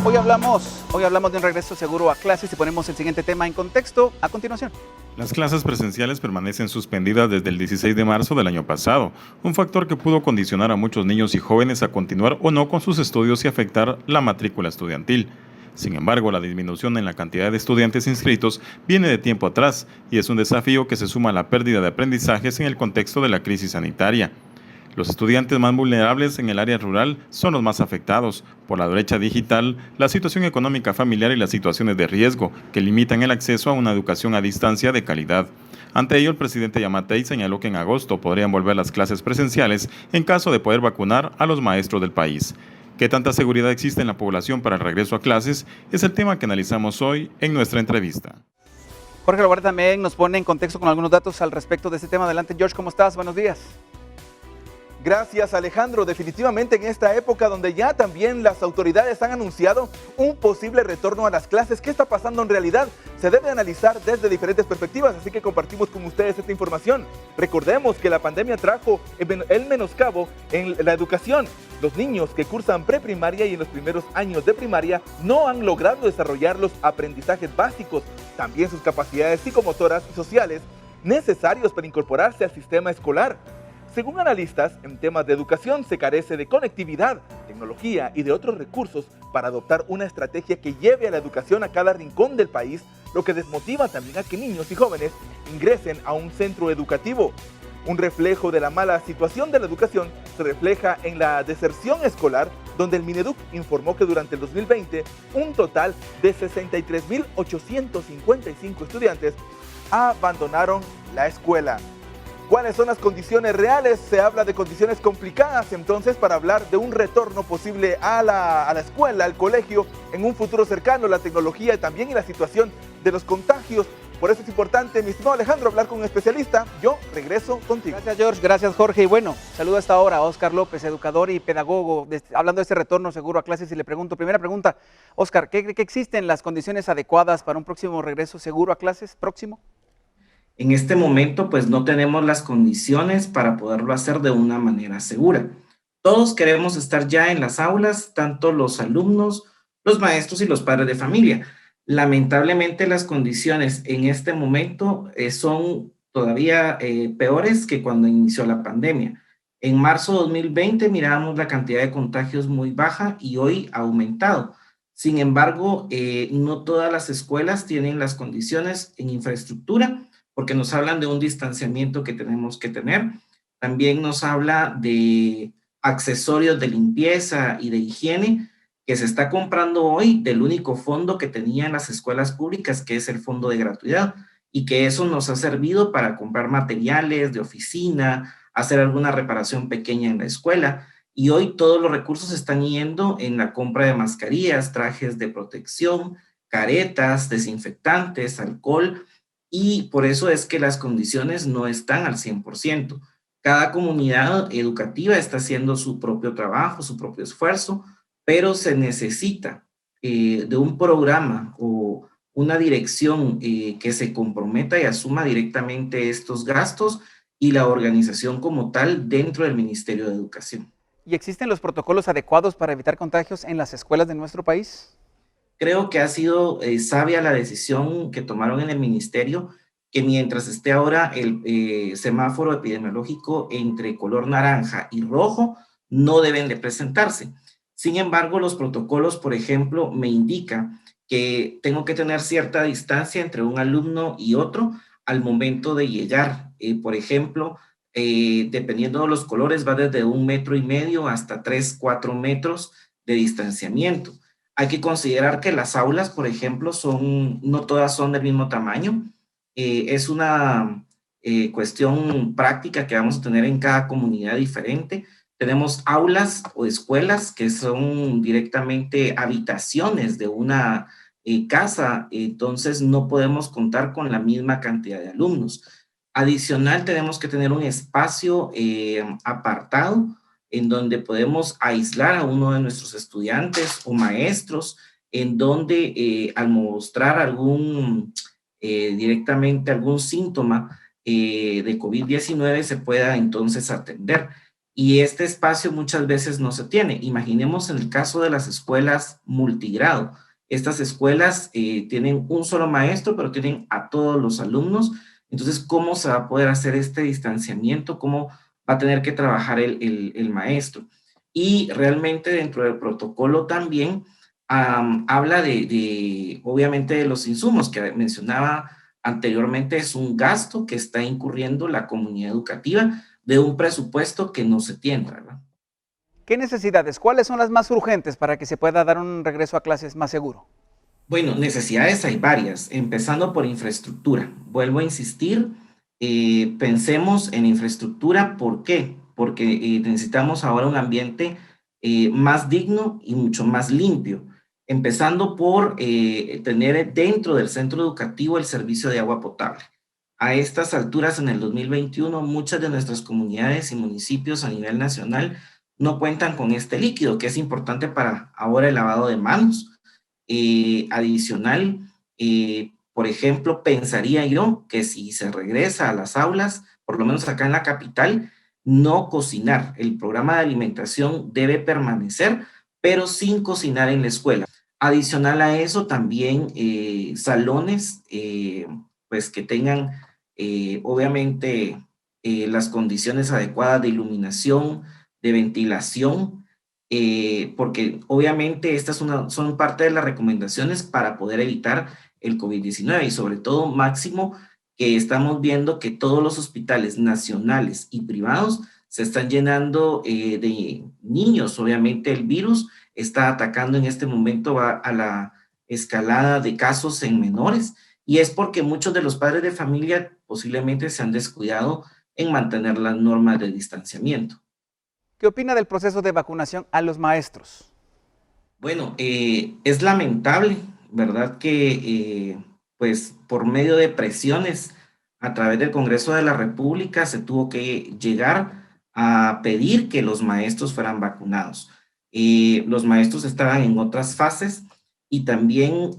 Hoy hablamos de un regreso seguro a clases y ponemos el siguiente tema en contexto a continuación. Las clases presenciales permanecen suspendidas desde el 16 de marzo del año pasado, un factor que pudo condicionar a muchos niños y jóvenes a continuar o no con sus estudios y afectar la matrícula estudiantil. Sin embargo, la disminución en la cantidad de estudiantes inscritos viene de tiempo atrás y es un desafío que se suma a la pérdida de aprendizajes en el contexto de la crisis sanitaria. Los estudiantes más vulnerables en el área rural son los más afectados por la brecha digital, la situación económica familiar y las situaciones de riesgo que limitan el acceso a una educación a distancia de calidad. Ante ello, el presidente Yamatei señaló que en agosto podrían volver las clases presenciales en caso de poder vacunar a los maestros del país. ¿Qué tanta seguridad existe en la población para el regreso a clases? Es el tema que analizamos hoy en nuestra entrevista. Jorge Lobar también nos pone en contexto con algunos datos al respecto de este tema. Adelante, George, ¿cómo estás? Buenos días. Gracias, Alejandro. Definitivamente en esta época donde ya también las autoridades han anunciado un posible retorno a las clases, ¿qué está pasando en realidad? Se debe analizar desde diferentes perspectivas, así que compartimos con ustedes esta información. Recordemos que la pandemia trajo el menoscabo en la educación. Los niños que cursan preprimaria y en los primeros años de primaria no han logrado desarrollar los aprendizajes básicos, también sus capacidades psicomotoras y sociales necesarios para incorporarse al sistema escolar. Según analistas, en temas de educación se carece de conectividad, tecnología y de otros recursos para adoptar una estrategia que lleve a la educación a cada rincón del país, lo que desmotiva también a que niños y jóvenes ingresen a un centro educativo. Un reflejo de la mala situación de la educación se refleja en la deserción escolar, donde el Mineduc informó que durante el 2020 un total de 63.855 estudiantes abandonaron la escuela. ¿Cuáles son las condiciones reales? Se habla de condiciones complicadas, entonces, para hablar de un retorno posible a la escuela, al colegio, en un futuro cercano, la tecnología también y la situación de los contagios. Por eso es importante, mi estimado Alejandro, hablar con un especialista. Yo regreso contigo. Gracias, George. Gracias, Jorge. Y bueno, saludo a esta hora a Oscar López, educador y pedagogo, hablando de este retorno seguro a clases. Y le pregunto, primera pregunta, Oscar, ¿qué existen las condiciones adecuadas para un próximo regreso seguro a clases próximo? En este momento, pues no tenemos las condiciones para poderlo hacer de una manera segura. Todos queremos estar ya en las aulas, tanto los alumnos, los maestros y los padres de familia. Lamentablemente, las condiciones en este momento son todavía peores que cuando inició la pandemia. En marzo de 2020 mirábamos la cantidad de contagios muy baja y hoy ha aumentado. Sin embargo, no todas las escuelas tienen las condiciones en infraestructura, porque nos hablan de un distanciamiento que tenemos que tener. También nos habla de accesorios de limpieza y de higiene que se está comprando hoy del único fondo que tenían las escuelas públicas, que es el fondo de gratuidad, y que eso nos ha servido para comprar materiales de oficina, hacer alguna reparación pequeña en la escuela, y hoy todos los recursos están yendo en la compra de mascarillas, trajes de protección, caretas, desinfectantes, alcohol, y por eso es que las condiciones no están al 100%. Cada comunidad educativa está haciendo su propio trabajo, su propio esfuerzo, pero se necesita de un programa o una dirección que se comprometa y asuma directamente estos gastos y la organización como tal dentro del Ministerio de Educación. ¿Y existen los protocolos adecuados para evitar contagios en las escuelas de nuestro país? Creo que ha sido sabia la decisión que tomaron en el ministerio, que mientras esté ahora el semáforo epidemiológico entre color naranja y rojo, no deben de presentarse. Sin embargo, los protocolos, por ejemplo, me indican que tengo que tener cierta distancia entre un alumno y otro al momento de llegar. Por ejemplo, dependiendo de los colores, va desde 1,5 metros hasta 3, 4 metros de distanciamiento. Hay que considerar que las aulas, por ejemplo, no todas son del mismo tamaño. Es una cuestión práctica que vamos a tener en cada comunidad diferente. Tenemos aulas o escuelas que son directamente habitaciones de una casa, entonces no podemos contar con la misma cantidad de alumnos. Adicional, tenemos que tener un espacio apartado en donde podemos aislar a uno de nuestros estudiantes o maestros, en donde al mostrar directamente algún síntoma de COVID-19 se pueda entonces atender. y este espacio muchas veces no se tiene. Imaginemos en el caso de las escuelas multigrado. Estas escuelas tienen un solo maestro, pero tienen a todos los alumnos. Entonces, ¿cómo se va a poder hacer este distanciamiento? ¿Cómo va a tener que trabajar el maestro? Y realmente dentro del protocolo también habla obviamente, de los insumos que mencionaba anteriormente. Es un gasto que está incurriendo la comunidad educativa de un presupuesto que no se tiene, ¿verdad? ¿Qué necesidades? ¿Cuáles son las más urgentes para que se pueda dar un regreso a clases más seguro? Bueno, necesidades hay varias, empezando por infraestructura. Vuelvo a insistir, pensemos en infraestructura. ¿Por qué? Porque necesitamos ahora un ambiente más digno y mucho más limpio, empezando por tener dentro del centro educativo el servicio de agua potable. A estas alturas, en el 2021, muchas de nuestras comunidades y municipios a nivel nacional no cuentan con este líquido, que es importante para ahora el lavado de manos. Adicional, por ejemplo, pensaría yo que si se regresa a las aulas, por lo menos acá en la capital, no cocinar. El programa de alimentación debe permanecer, pero sin cocinar en la escuela. Adicional a eso, también salones, pues que tengan, obviamente, las condiciones adecuadas de iluminación, de ventilación, porque obviamente estas son parte de las recomendaciones para poder evitar el COVID-19 y sobre todo, máximo, que estamos viendo que todos los hospitales nacionales y privados se están llenando de niños. Obviamente el virus está atacando en este momento, va a la escalada de casos en menores, y es porque muchos de los padres de familia posiblemente se han descuidado en mantener las normas de distanciamiento. ¿Qué opina del proceso de vacunación a los maestros? Bueno, es lamentable, ¿verdad? Que pues por medio de presiones a través del Congreso de la República se tuvo que llegar a pedir que los maestros fueran vacunados. Los maestros estaban en otras fases y también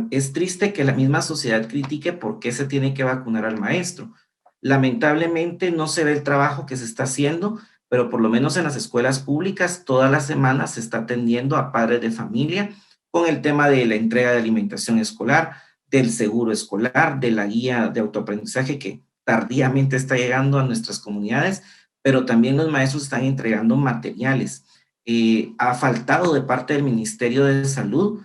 es triste que la misma sociedad critique por qué se tiene que vacunar al maestro. Lamentablemente no se ve el trabajo que se está haciendo, pero por lo menos en las escuelas públicas todas las semanas se está atendiendo a padres de familia con el tema de la entrega de alimentación escolar, del seguro escolar, de la guía de autoaprendizaje que tardíamente está llegando a nuestras comunidades, pero también los maestros están entregando materiales. Ha faltado de parte del Ministerio de Salud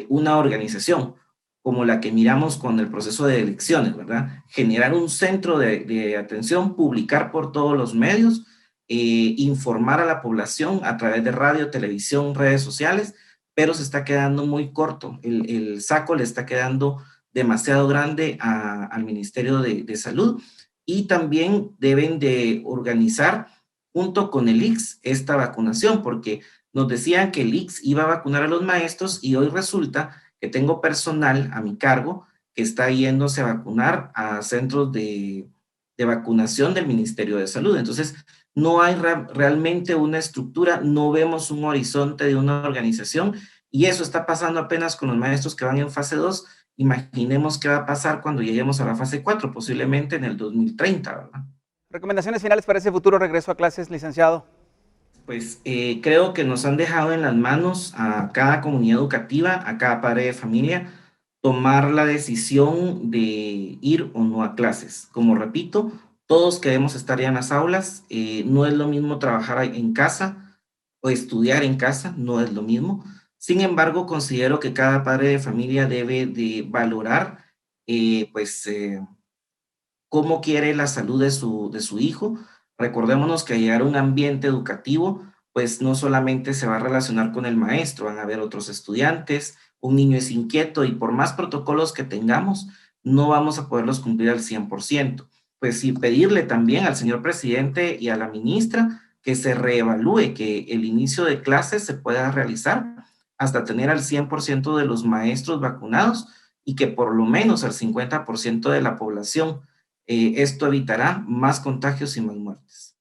una organización como la que miramos con el proceso de elecciones, ¿verdad? Generar un centro de atención, publicar por todos los medios, informar a la población a través de radio, televisión, redes sociales, pero se está quedando muy corto. El saco le está quedando demasiado grande al Ministerio de Salud, y también deben de organizar junto con el ICS esta vacunación, porque nos decían que el ICS iba a vacunar a los maestros y hoy resulta que tengo personal a mi cargo que está yéndose a vacunar a centros de vacunación del Ministerio de Salud. Entonces, no hay realmente una estructura, no vemos un horizonte de una organización, y eso está pasando apenas con los maestros que van en fase 2. Imaginemos qué va a pasar cuando lleguemos a la fase 4, posiblemente en el 2030, ¿verdad? ¿Recomendaciones finales para ese futuro regreso a clases, licenciado? Pues creo que nos han dejado en las manos a cada comunidad educativa, a cada padre de familia, tomar la decisión de ir o no a clases. Como repito, todos queremos estar ya en las aulas. No es lo mismo trabajar en casa o estudiar en casa, no es lo mismo. Sin embargo, considero que cada padre de familia debe de valorar cómo quiere la salud de su hijo. Recordémonos que al llegar a un ambiente educativo, pues no solamente se va a relacionar con el maestro, van a haber otros estudiantes, un niño es inquieto y por más protocolos que tengamos, no vamos a poderlos cumplir al 100%. Pues sí, pedirle también al señor presidente y a la ministra que se reevalúe, que el inicio de clases se pueda realizar hasta tener al 100% de los maestros vacunados y que por lo menos al 50% de la población. Esto evitará más contagios y más muertes.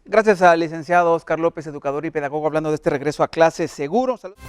Gracias al licenciado Óscar López, educador y pedagogo, hablando de este regreso a clases seguro. Saludos.